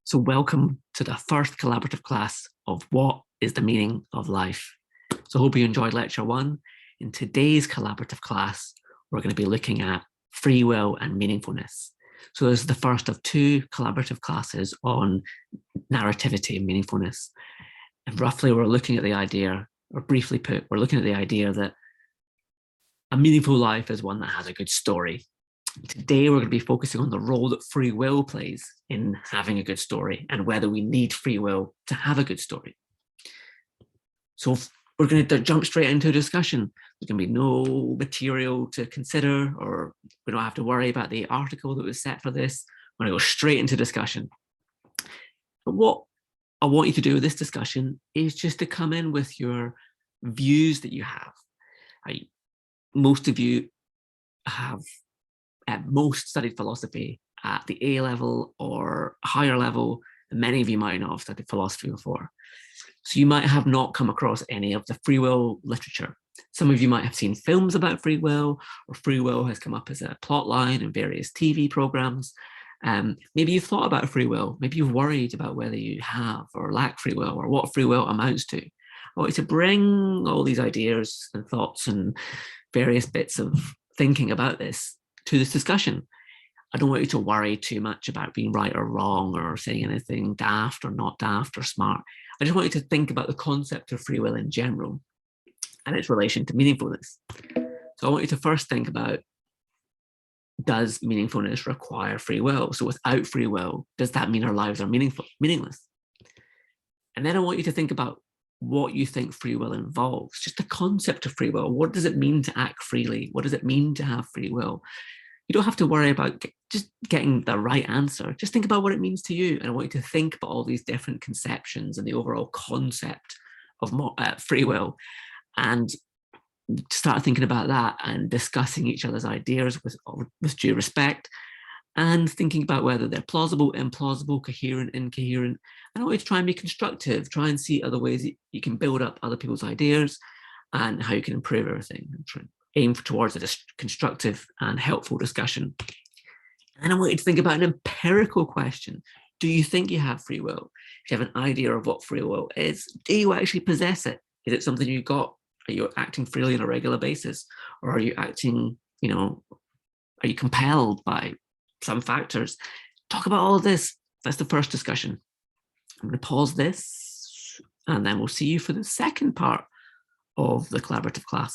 So welcome to the first collaborative class of What is the Meaning of Life? So I hope you enjoyed lecture one. In today's collaborative class, we're going to be looking at free will and meaningfulness. So this is the first of two collaborative classes on narrativity and meaningfulness. And roughly we're looking at the idea, or briefly put, we're looking at the idea that a meaningful life is one that has a good story. Today, we're going to be focusing on the role that free will plays in having a good story and whether we need free will to have a good story. So we're going to jump straight into a discussion. There's going to be no material to consider, or we don't have to worry about the article that was set for this. We're going to go straight into discussion. But what I want you to do with this discussion is just to come in with your views that you have. Most of you have at most studied philosophy at the A level or higher level, and many of you might not have studied philosophy before. So you might have not come across any of the free will literature. Some of you might have seen films about free will, or free will has come up as a plot line in various TV programs. Maybe you've thought about free will. Maybe you've worried about whether you have or lack free will, or what free will amounts to. I want you to bring all these ideas and thoughts and various bits of thinking about this to this discussion. I don't want you to worry too much about being right or wrong or saying anything daft or not daft or smart. I just want you to think about the concept of free will in general and its relation to meaningfulness. So I want you to first think about, does meaningfulness require free will? So without free will, does that mean our lives are meaningless? And then I want you to think about what you think free will involves, just the concept of free will. What does it mean to act freely? What does it mean to have free will? You don't have to worry about just getting the right answer. Just think about what it means to you. And I want you to think about all these different conceptions and the overall concept of free will, and start thinking about that and discussing each other's ideas with due respect, and thinking about whether they're plausible, implausible, coherent, incoherent. And I want you to try and be constructive, try and see other ways that you can build up other people's ideas and how you can improve everything, and try and aim towards a constructive and helpful discussion. And I want you to think about an empirical question. Do you think you have free will? Do you have an idea of what free will is? Do you actually possess it? Is it something you got? Are you acting freely on a regular basis? Or are you acting, are you compelled by some factors? Talk about all of this. That's the first discussion. I'm going to pause this, and then we'll see you for the second part of the collaborative class.